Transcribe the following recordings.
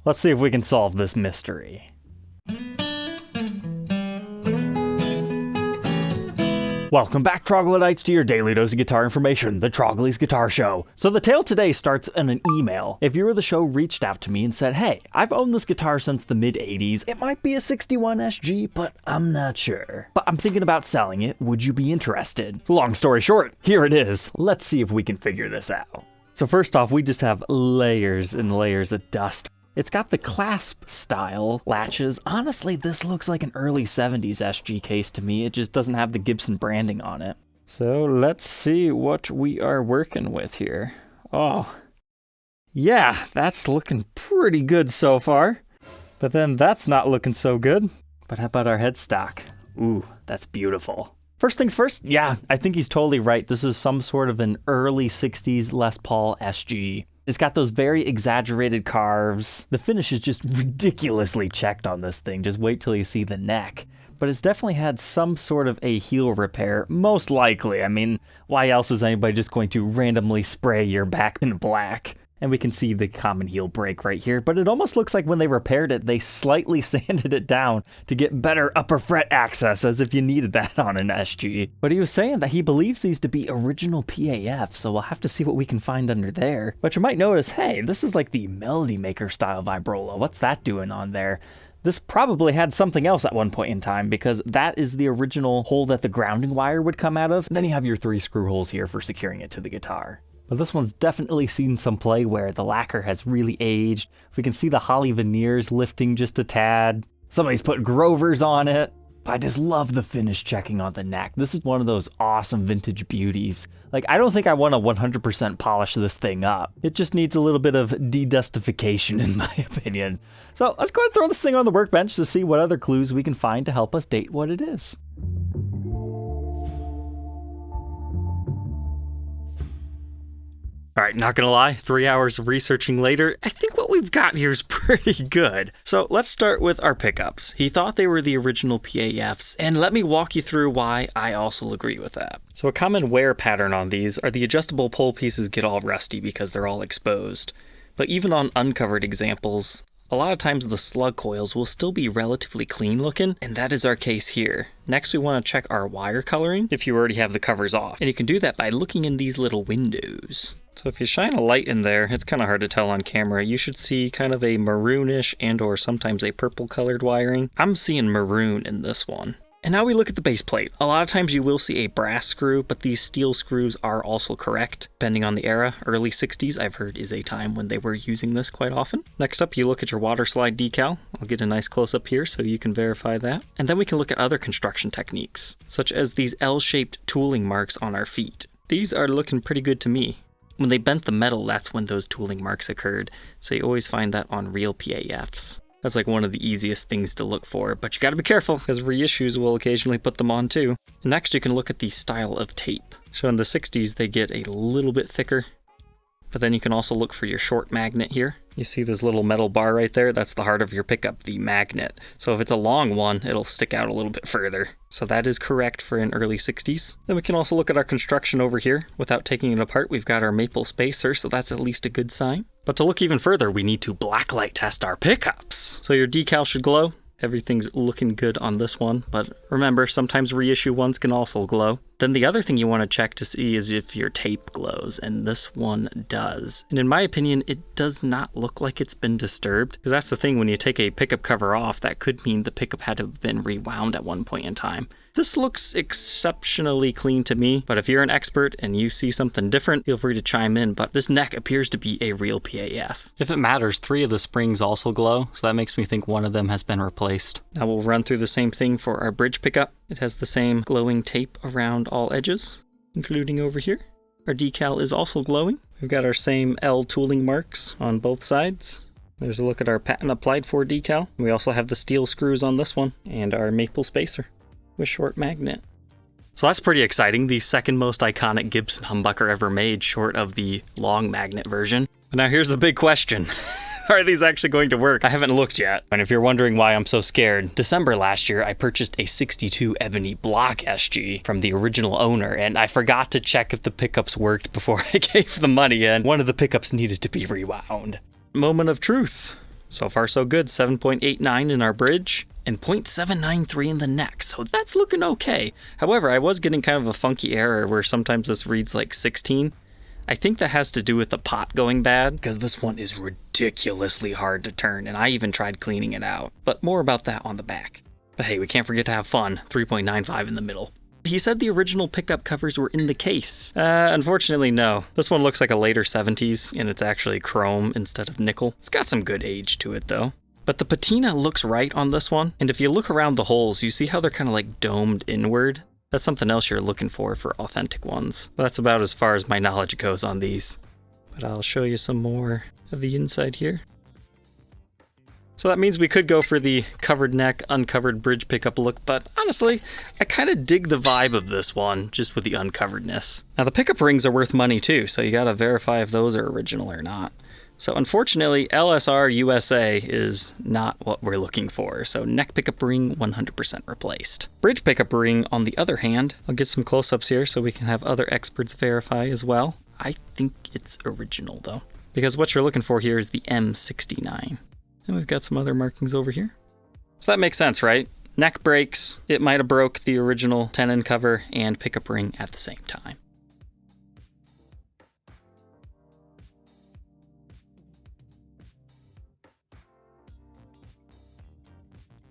Let's see if we can solve this mystery. Welcome back, Troglodytes, to your daily dose of guitar information, the Trogly's Guitar Show. So the tale today starts in an email. A viewer of the show reached out to me and said, hey, I've owned this guitar since the mid-80s. It might be a 61 SG, but I'm not sure. But I'm thinking about selling it. Would you be interested? Long story short, here it is. Let's see if we can figure this out. So first off, we just have layers and layers of dust. It's got the clasp style latches. Honestly, this looks like an early 70s SG case to me. It just doesn't have the Gibson branding on it. So let's see what we are working with here. Oh, yeah, that's looking pretty good so far. But then that's not looking so good. But how about our headstock? Ooh, that's beautiful. First things first, yeah, I think he's totally right. This is some sort of an early 60s Les Paul SG. It's got those very exaggerated carves. The finish is just ridiculously checked on this thing. Just wait till you see the neck. But it's definitely had some sort of a heel repair, most likely. I mean, why else is anybody just going to randomly spray your back in black? And we can see the common heel break right here, but it almost looks like when they repaired it, they slightly sanded it down to get better upper fret access, as if you needed that on an SG. But he was saying that he believes these to be original PAF, so we'll have to see what we can find under there. But you might notice, hey, this is like the Melody Maker style vibrola. What's that doing on there? This probably had something else at one point in time, because that is the original hole that the grounding wire would come out of. And then you have your 3 screw holes here for securing it to the guitar. But this one's definitely seen some play where the lacquer has really aged. We can see the holly veneers lifting just a tad. Somebody's put Grovers on it. But I just love the finish checking on the neck. This is one of those awesome vintage beauties. Like, I don't think I want to 100% polish this thing up. It just needs a little bit of de-dustification, in my opinion. So let's go ahead and throw this thing on the workbench to see what other clues we can find to help us date what it is. All right, not gonna lie, 3 hours of researching later, I think what we've got here is pretty good. So let's start with our pickups. He thought they were the original PAFs, and let me walk you through why I also agree with that. So a common wear pattern on these are the adjustable pole pieces get all rusty because they're all exposed. But even on uncovered examples, a lot of times the slug coils will still be relatively clean looking, and that is our case here. Next, we want to check our wire coloring if you already have the covers off. And you can do that by looking in these little windows. So if you shine a light in there, it's kind of hard to tell on camera. You should see kind of a maroonish and or sometimes a purple colored wiring. I'm seeing maroon in this one. And now we look at the base plate. A lot of times you will see a brass screw, but these steel screws are also correct, depending on the era. Early 60s, I've heard, is a time when they were using this quite often. Next up, you look at your water slide decal. I'll get a nice close-up here so you can verify that. And then we can look at other construction techniques, such as these L-shaped tooling marks on our feet. These are looking pretty good to me. When they bent the metal, that's when those tooling marks occurred, so you always find that on real PAFs. That's like one of the easiest things to look for, but you gotta be careful, because reissues will occasionally put them on too. Next, you can look at the style of tape. So in the 60s, they get a little bit thicker, but then you can also look for your short magnet here. You see this little metal bar right there? That's the heart of your pickup, the magnet. So if it's a long one, it'll stick out a little bit further. So that is correct for an early 60s. Then we can also look at our construction over here. Without taking it apart, we've got our maple spacer, so that's at least a good sign. But to look even further, we need to blacklight test our pickups. So your decal should glow. Everything's looking good on this one, but remember, sometimes reissue ones can also glow. Then the other thing you want to check to see is if your tape glows, and this one does. And in my opinion, it does not look like it's been disturbed, because that's the thing, when you take a pickup cover off, that could mean the pickup had to have been rewound at one point in time. This looks exceptionally clean to me, but if you're an expert and you see something different, feel free to chime in, but this neck appears to be a real PAF. If it matters, 3 of the springs also glow, so that makes me think one of them has been replaced. Now we'll run through the same thing for our bridge pickup. It has the same glowing tape around all edges, including over here. Our decal is also glowing. We've got our same L tooling marks on both sides. There's a look at our patent applied for decal. We also have the steel screws on this one, and our maple spacer with short magnet. So that's pretty exciting, the second most iconic Gibson humbucker ever made, short of the long magnet version. But now here's the big question. Are these actually going to work? I haven't looked yet. And if you're wondering why I'm so scared, December last year, I purchased a 62 Ebony Block SG from the original owner, and I forgot to check if the pickups worked before I gave the money, and one of the pickups needed to be rewound. Moment of truth. So far so good, 7.89 in our bridge and 0.793 in the neck, so that's looking okay. However, I was getting kind of a funky error where sometimes this reads like 16. I think that has to do with the pot going bad, because this one is ridiculously hard to turn, and I even tried cleaning it out. But more about that on the back. But hey, we can't forget to have fun, 3.95 in the middle. He said the original pickup covers were in the case. Unfortunately, no. This one looks like a later 70s, and it's actually chrome instead of nickel. It's got some good age to it, though. But the patina looks right on this one, and if you look around the holes, you see how they're kind of like domed inward. That's something else you're looking for authentic ones. That's about as far as my knowledge goes on these. But I'll show you some more of the inside here. So that means we could go for the covered neck, uncovered bridge pickup look, but honestly, I kind of dig the vibe of this one, just with the uncoveredness. Now the pickup rings are worth money too, so you gotta verify if those are original or not. So unfortunately, LSR USA is not what we're looking for, so neck pickup ring 100% replaced. Bridge pickup ring, on the other hand, I'll get some close-ups here so we can have other experts verify as well. I think it's original though, because what you're looking for here is the M69. And we've got some other markings over here. So that makes sense, right? Neck breaks, it might have broke the original tenon cover and pickup ring at the same time.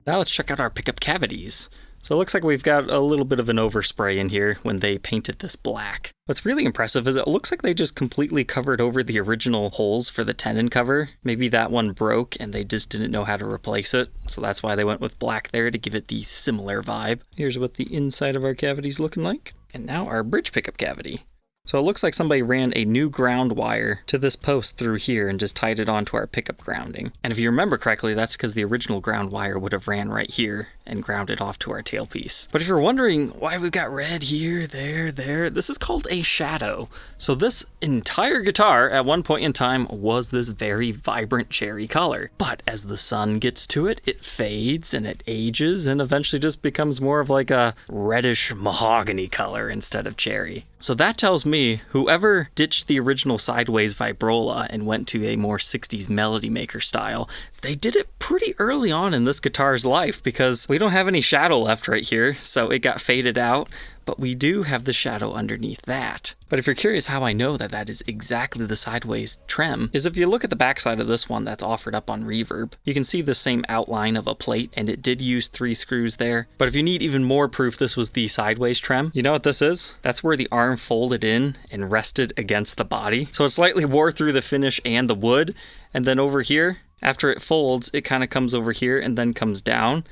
Now let's check out our pickup cavities. So it looks like we've got a little bit of an overspray in here when they painted this black. What's really impressive is it looks like they just completely covered over the original holes for the tenon cover. Maybe that one broke and they just didn't know how to replace it. So that's why they went with black there, to give it the similar vibe. Here's what the inside of our cavity's looking like. And now our bridge pickup cavity. So it looks like somebody ran a new ground wire to this post through here and just tied it onto our pickup grounding. And if you remember correctly, that's because the original ground wire would have ran right here and grounded off to our tailpiece. But if you're wondering why we've got red here, there, this is called a shadow. So this entire guitar at one point in time was this very vibrant cherry color. But as the sun gets to it, it fades and it ages and eventually just becomes more of like a reddish mahogany color instead of cherry. So that tells me whoever ditched the original sideways vibrola and went to a more 60s melody maker style, they did it pretty early on in this guitar's life, because we don't have any shadow left right here, so it got faded out, but we do have the shadow underneath that. But if you're curious how I know that that is exactly the sideways trem, is if you look at the backside of this one that's offered up on Reverb, you can see the same outline of a plate, and it did use 3 screws there. But if you need even more proof this was the sideways trem, you know what this is? That's where the arm folded in and rested against the body. So it slightly wore through the finish and the wood, and then over here, after it folds, it kind of comes over here and then comes down.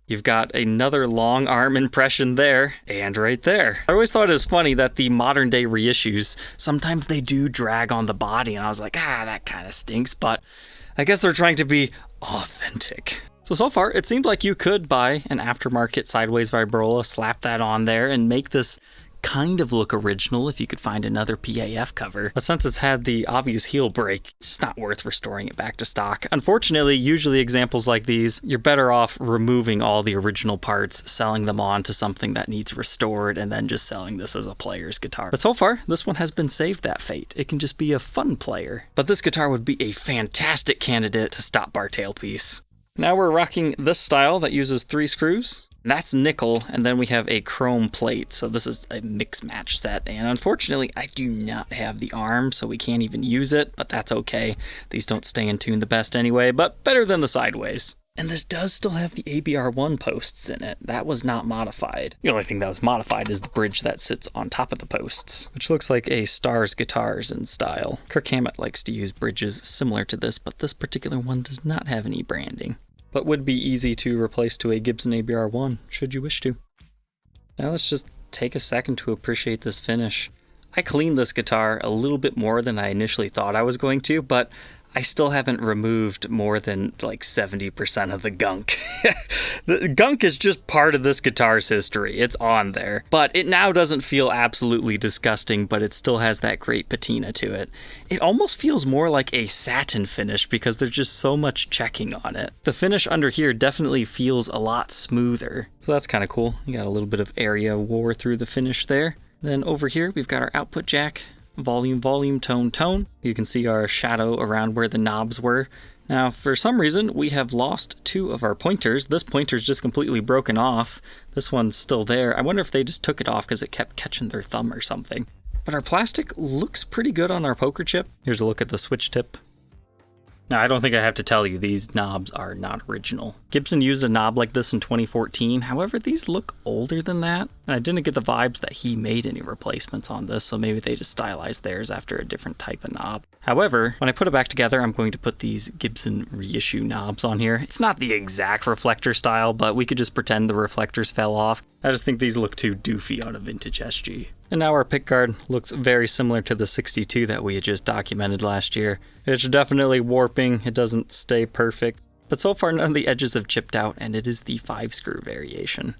You've got another long arm impression there, and right there. I always thought it was funny that the modern day reissues, sometimes they do drag on the body, and I was like, that kind of stinks, but I guess they're trying to be authentic. So far, it seemed like you could buy an aftermarket sideways vibrola, slap that on there, and make this kind of look original if you could find another PAF cover. But since it's had the obvious heel break, it's just not worth restoring it back to stock. Unfortunately, usually examples like these, you're better off removing all the original parts, selling them on to something that needs restored, and then just selling this as a player's guitar. But so far, this one has been saved that fate. It can just be a fun player. But this guitar would be a fantastic candidate to stop bar tailpiece. Now we're rocking this style that uses 3 screws. That's nickel, and then we have a chrome plate, so this is a mix match set, and unfortunately I do not have the arm, so we can't even use it, but that's okay. These don't stay in tune the best anyway, but better than the sideways. And this does still have the ABR1 posts in it. That was not modified. The only thing that was modified is the bridge that sits on top of the posts, which looks like a Stars Guitars in style. Kirk Hammett likes to use bridges similar to this, but this particular one does not have any branding, but would be easy to replace to a Gibson ABR1, should you wish to. Now let's just take a second to appreciate this finish. I cleaned this guitar a little bit more than I initially thought I was going to, but I still haven't removed more than like 70% of the gunk. The gunk is just part of this guitar's history. It's on there. But it now doesn't feel absolutely disgusting, but it still has that great patina to it. It almost feels more like a satin finish because there's just so much checking on it. The finish under here definitely feels a lot smoother. So that's kind of cool. You got a little bit of area wore through the finish there. Then over here, we've got our output jack. Volume, tone. You can see our shadow around where the knobs were. Now, for some reason, we have lost 2 of our pointers. This pointer's just completely broken off. This one's still there. I wonder if they just took it off because it kept catching their thumb or something. But our plastic looks pretty good on our poker chip. Here's a look at the switch tip. Now, I don't think I have to tell you, these knobs are not original. Gibson used a knob like this in 2014. However, these look older than that. And I didn't get the vibes that he made any replacements on this, so maybe they just stylized theirs after a different type of knob. However, when I put it back together, I'm going to put these Gibson reissue knobs on here. It's not the exact reflector style, but we could just pretend the reflectors fell off. I just think these look too doofy on a vintage SG. And now our pickguard looks very similar to the 62 that we had just documented last year. It's definitely warping, it doesn't stay perfect, but so far none of the edges have chipped out, and it is the 5-screw variation.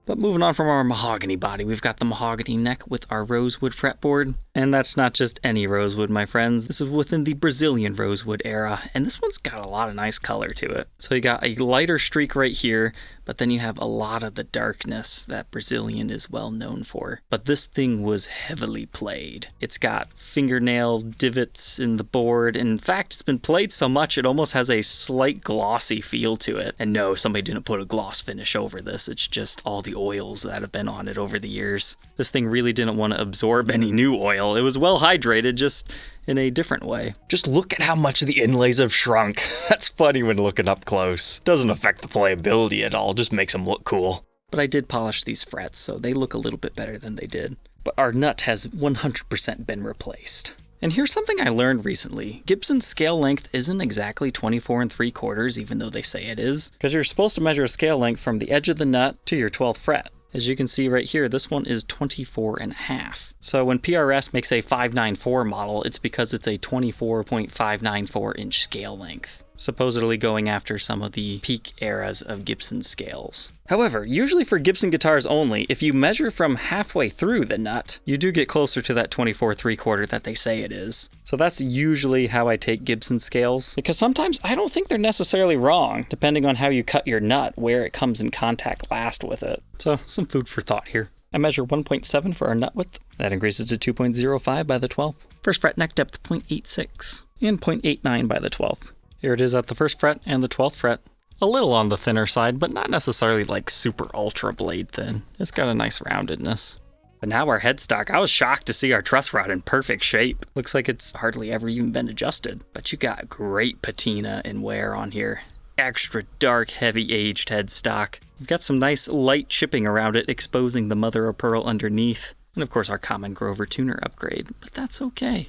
But moving on from our mahogany body, we've got the mahogany neck with our rosewood fretboard. And that's not just any rosewood, my friends. This is within the Brazilian rosewood era, and this one's got a lot of nice color to it. So you got a lighter streak right here, but then you have a lot of the darkness that Brazilian is well known for. But this thing was heavily played. It's got fingernail divots in the board. In fact, it's been played so much it almost has a slight glossy feel to it. And no, somebody didn't put a gloss finish over this. It's just all the oils that have been on it over the years. This thing really didn't want to absorb any new oil. It was well hydrated, just in a different way. Just look at how much the inlays have shrunk. That's funny when looking up close. Doesn't affect the playability at all, just makes them look cool. But I did polish these frets, so they look a little bit better than they did. But our nut has 100% been replaced. And here's something I learned recently. Gibson's scale length isn't exactly 24 3/4, even though they say it is, because you're supposed to measure a scale length from the edge of the nut to your 12th fret. As you can see right here, this one is 24.5. So when PRS makes a 594 model, it's because it's a 24.594 inch scale length, supposedly going after some of the peak eras of Gibson scales. However, usually for Gibson guitars only, if you measure from halfway through the nut, you do get closer to that 24 3/4 that they say it is. So that's usually how I take Gibson scales, because sometimes I don't think they're necessarily wrong, depending on how you cut your nut, where it comes in contact last with it. So some food for thought here. I measure 1.7 for our nut width. That increases to 2.05 by the 12th. First fret neck depth 0.86 and 0.89 by the 12th. Here it is at the 1st fret and the 12th fret. A little on the thinner side, but not necessarily like super ultra blade thin. It's got a nice roundedness. But now our headstock, I was shocked to see our truss rod in perfect shape. Looks like it's hardly ever even been adjusted. But you got great patina and wear on here. Extra dark, heavy aged headstock. You've got some nice light chipping around it, exposing the mother of pearl underneath. And of course our common Grover tuner upgrade, but that's okay.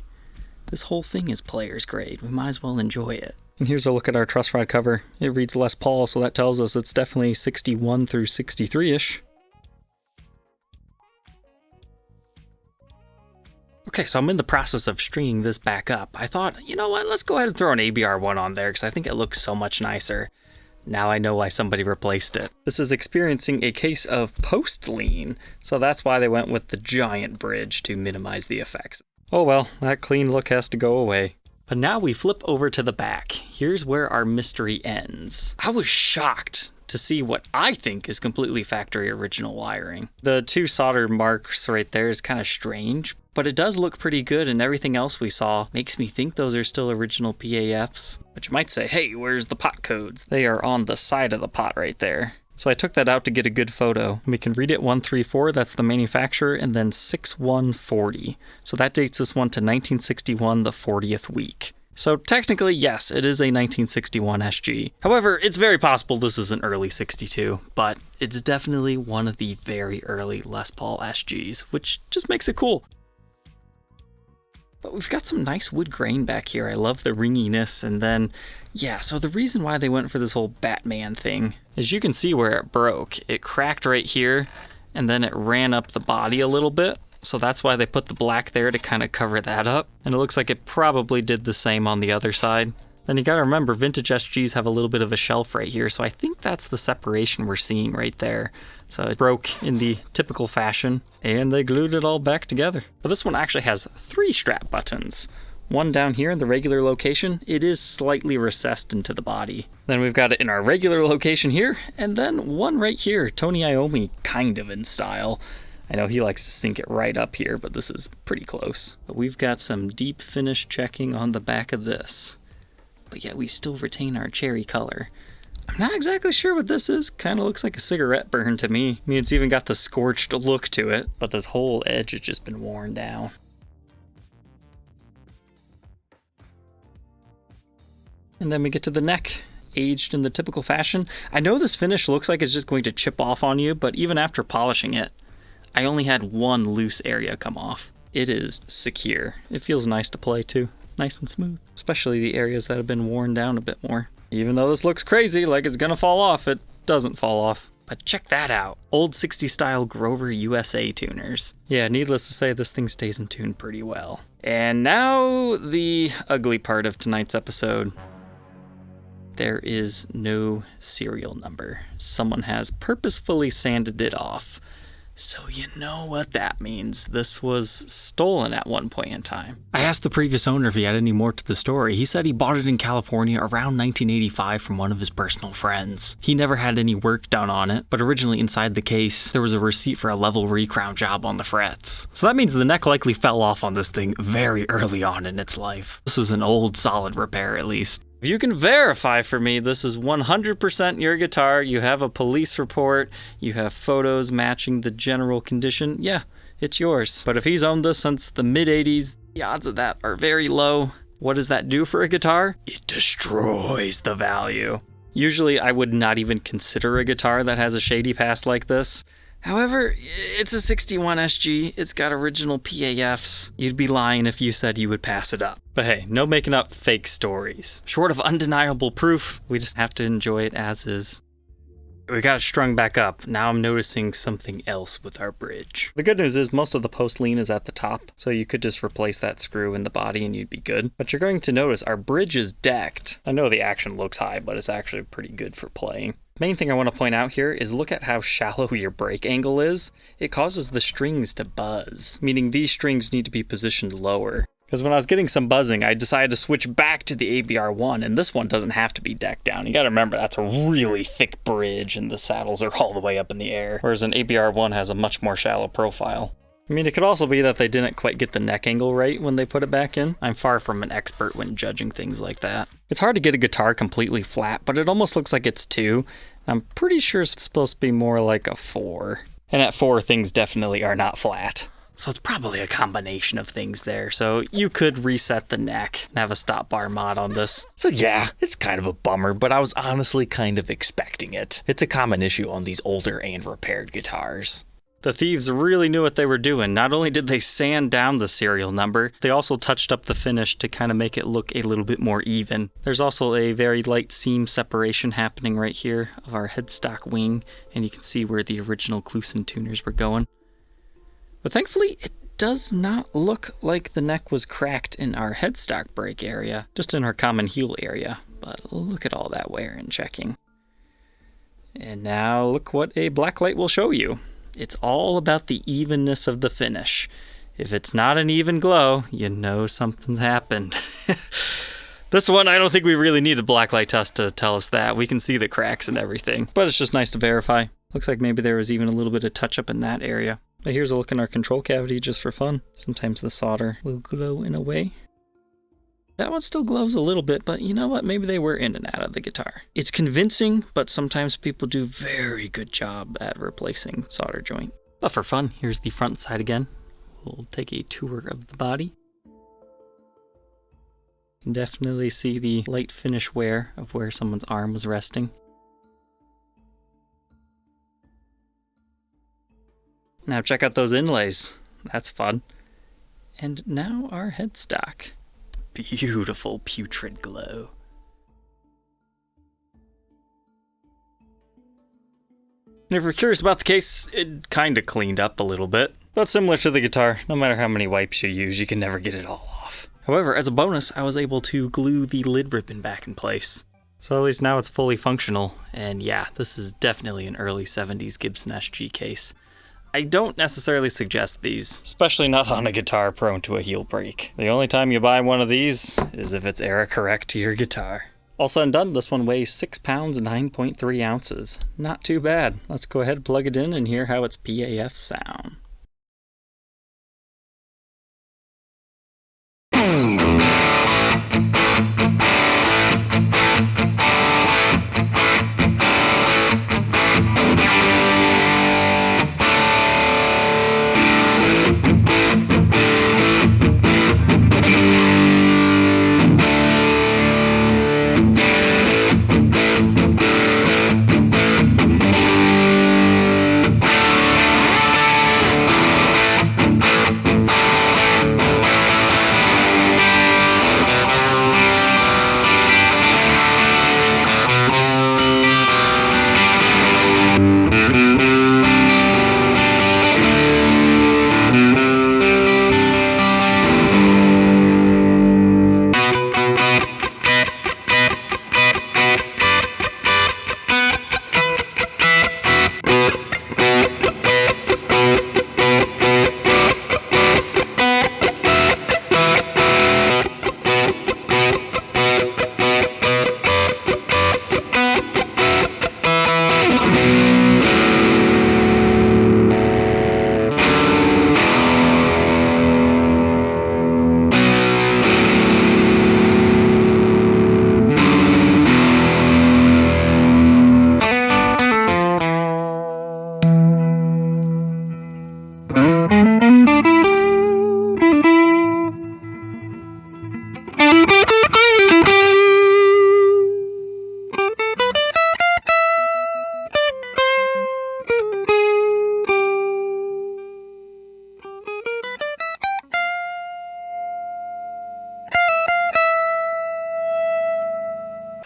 This whole thing is player's grade. We might as well enjoy it. And here's a look at our truss rod cover. It reads Les Paul, so that tells us it's definitely 61 through 63-ish. Okay, so I'm in the process of stringing this back up. I thought, you know what, let's go ahead and throw an ABR1 on there because I think it looks so much nicer. Now I know why somebody replaced it. This is experiencing a case of post-lean, so that's why they went with the giant bridge to minimize the effects. Oh well, that clean look has to go away. But now we flip over to the back. Here's where our mystery ends. I was shocked to see what I think is completely factory original wiring. The 2 solder marks right there is kind of strange, but it does look pretty good, and everything else we saw makes me think those are still original PAFs. But you might say, hey, where's the pot codes? They are on the side of the pot right there. So I took that out to get a good photo. We can read it 134, that's the manufacturer, and then 6140. So that dates this one to 1961, the 40th week. So technically, yes, it is a 1961 SG. However, it's very possible this is an early 62, but it's definitely one of the very early Les Paul SGs, which just makes it cool. But we've got some nice wood grain back here. I love the ringiness, and then, yeah, so the reason why they went for this whole Batman thing is you can see where it broke. It cracked right here, and then it ran up the body a little bit. So that's why they put the black there to kind of cover that up. And it looks like it probably did the same on the other side. Then you gotta remember, vintage SGs have a little bit of a shelf right here, so I think that's the separation we're seeing right there. So it broke in the typical fashion, and they glued it all back together. But this one actually has 3 strap buttons. One down here in the regular location. It is slightly recessed into the body. Then we've got it in our regular location here, and then one right here, Tony Iommi kind of in style. I know he likes to sink it right up here, but this is pretty close. But we've got some deep finish checking on the back of this. But yet we still retain our cherry color. I'm not exactly sure what this is. Kind of looks like a cigarette burn to me. I mean, it's even got the scorched look to it, but this whole edge has just been worn down. And then we get to the neck, aged in the typical fashion. I know this finish looks like it's just going to chip off on you, but even after polishing it, I only had one loose area come off. It is secure. It feels nice to play too. Nice and smooth, especially the areas that have been worn down a bit more. Even though this looks crazy, like it's gonna fall off, it doesn't fall off. But check that out. Old 60s style Grover USA tuners. Yeah, needless to say, this thing stays in tune pretty well. And now the ugly part of tonight's episode. There is no serial number. Someone has purposefully sanded it off. So you know what that means. This was stolen at one point in time. I asked the previous owner if he had any more to the story. He said he bought it in California around 1985 from one of his personal friends. He never had any work done on it, but originally inside the case, there was a receipt for a level recrown job on the frets. So that means the neck likely fell off on this thing very early on in its life. This is an old, solid repair at least. If you can verify for me this is 100% your guitar, you have a police report, you have photos matching the general condition, yeah, it's yours. But if he's owned this since the mid-80s, the odds of that are very low. What does that do for a guitar? It destroys the value. Usually I would not even consider a guitar that has a shady past like this. However, it's a 61 SG, it's got original PAFs. You'd be lying if you said you would pass it up. But hey, no making up fake stories. Short of undeniable proof, we just have to enjoy it as is. We got it strung back up. Now I'm noticing something else with our bridge. The good news is most of the post lean is at the top, so you could just replace that screw in the body and you'd be good. But you're going to notice our bridge is decked. I know the action looks high, but it's actually pretty good for playing. Main thing I want to point out here is look at how shallow your break angle is. It causes the strings to buzz, meaning these strings need to be positioned lower. Because when I was getting some buzzing, I decided to switch back to the ABR1, and this one doesn't have to be decked down. You gotta remember, that's a really thick bridge, and the saddles are all the way up in the air, whereas an ABR1 has a much more shallow profile. I mean, it could also be that they didn't quite get the neck angle right when they put it back in. I'm far from an expert when judging things like that. It's hard to get a guitar completely flat, but it almost looks like it's 2. I'm pretty sure it's supposed to be more like a 4. And at 4, things definitely are not flat. So it's probably a combination of things there. So you could reset the neck and have a stop bar mod on this. So yeah, it's kind of a bummer, but I was honestly kind of expecting it. It's a common issue on these older and repaired guitars. The thieves really knew what they were doing. Not only did they sand down the serial number, they also touched up the finish to kind of make it look a little bit more even. There's also a very light seam separation happening right here of our headstock wing, and you can see where the original Kluson tuners were going. But thankfully, it does not look like the neck was cracked in our headstock break area, just in our common heel area. But look at all that wear and checking. And now look what a blacklight will show you. It's all about the evenness of the finish. If it's not an even glow, you know something's happened. This one, I don't think we really need a blacklight test to tell us that. We can see the cracks and everything, but it's just nice to verify. Looks like maybe there was even a little bit of touch up in that area. But here's a look in our control cavity just for fun. Sometimes the solder will glow in a way. That one still glows a little bit, but you know what? Maybe they were in and out of the guitar. It's convincing, but sometimes people do very good job at replacing solder joint. But for fun, here's the front side again. We'll take a tour of the body. You can definitely see the light finish wear of where someone's arm was resting. Now check out those inlays. That's fun. And now our headstock. Beautiful putrid glow. And if you're curious about the case, it kinda cleaned up a little bit. But similar to the guitar, no matter how many wipes you use, you can never get it all off. However, as a bonus, I was able to glue the lid ribbon back in place. So at least now it's fully functional. And yeah, this is definitely an early 70s Gibson SG case. I don't necessarily suggest these, especially not on a guitar prone to a heel break. The only time you buy one of these is if it's era correct to your guitar. All said and done, this one weighs 6 pounds, 9.3 ounces. Not too bad. Let's go ahead and plug it in and hear how its PAF sound.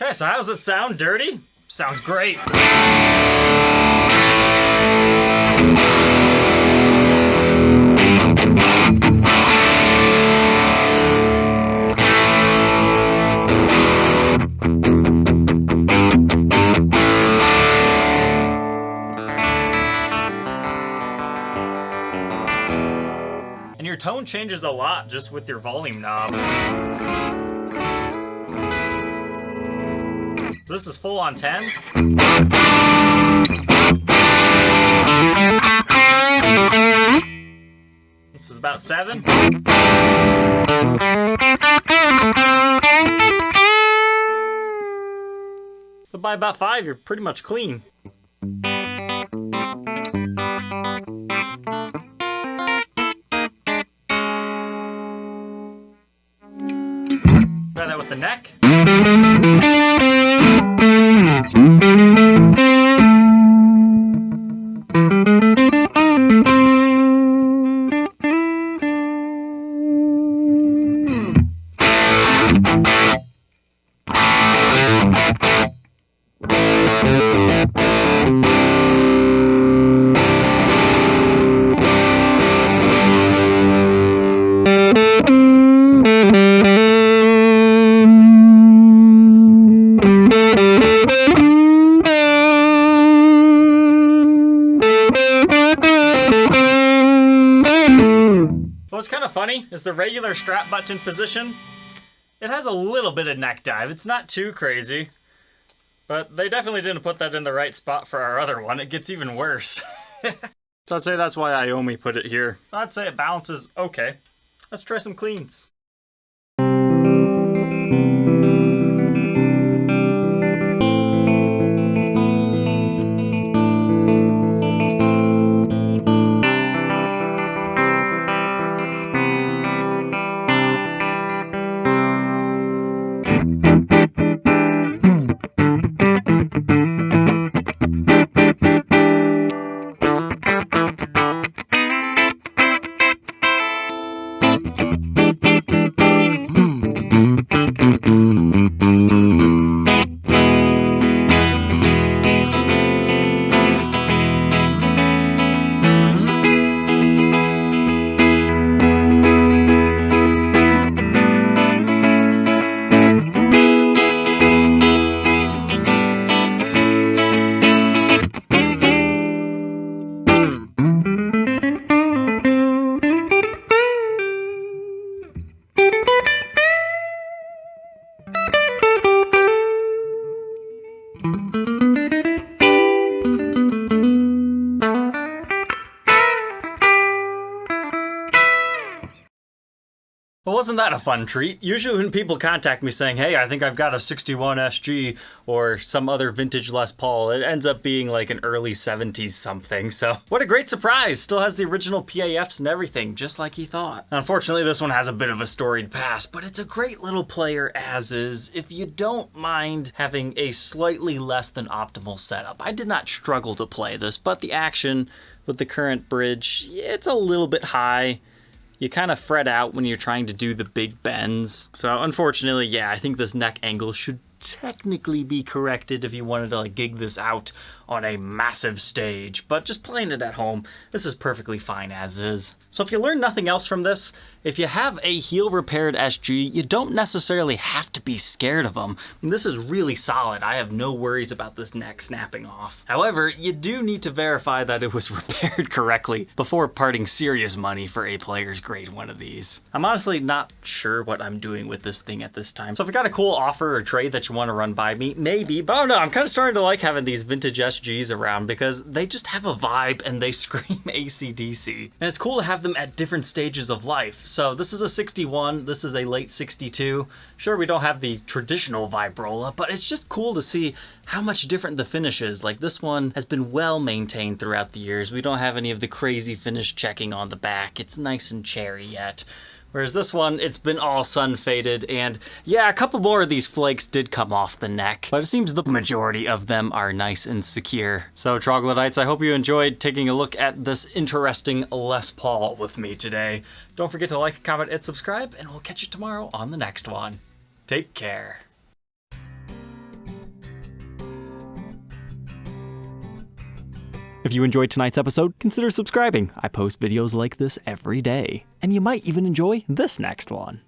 Okay, so how does it sound? Dirty? Sounds great. And your tone changes a lot just with your volume knob. This is full on 10. This is about 7. But by about 5, you're pretty much clean. Try that with the neck. What's kind of funny is the regular strap button position. It has a little bit of neck dive. It's not too crazy, but they definitely didn't put that in the right spot for our other one. It gets even worse. So I'd say that's why Iomi put it here. I'd say it balances okay. Let's try some cleans. Well, wasn't that a fun treat? Usually when people contact me saying, hey, I think I've got a 61 SG or some other vintage Les Paul, it ends up being like an early 70s something. So what a great surprise. Still has the original PAFs and everything, just like he thought. Unfortunately, this one has a bit of a storied past, but it's a great little player as is if you don't mind having a slightly less than optimal setup. I did not struggle to play this, but the action with the current bridge, it's a little bit high. You kind of fret out when you're trying to do the big bends. So unfortunately, yeah, I think this neck angle should technically be corrected if you wanted to like gig this out on a massive stage, but just playing it at home, this is perfectly fine as is. So if you learn nothing else from this, if you have a heel repaired SG, you don't necessarily have to be scared of them. I mean, this is really solid. I have no worries about this neck snapping off. However, you do need to verify that it was repaired correctly before parting serious money for a player's grade one of these. I'm honestly not sure what I'm doing with this thing at this time. So if you got a cool offer or trade that you want to run by me, maybe, but I don't know, I'm kind of starting to like having these vintage SGs around because they just have a vibe and they scream AC/DC. And it's cool to have them at different stages of life. So this is a 61, this is a late 62. Sure, we don't have the traditional Vibrola, but it's just cool to see how much different the finish is. Like this one has been well maintained throughout the years. We don't have any of the crazy finish checking on the back. It's nice and cherry yet. Whereas this one, it's been all sun faded, and yeah, a couple more of these flakes did come off the neck, but it seems the majority of them are nice and secure. So troglodytes, I hope you enjoyed taking a look at this interesting Les Paul with me today. Don't forget to like, comment, and subscribe, and we'll catch you tomorrow on the next one. Take care. If you enjoyed tonight's episode, consider subscribing. I post videos like this every day. And you might even enjoy this next one.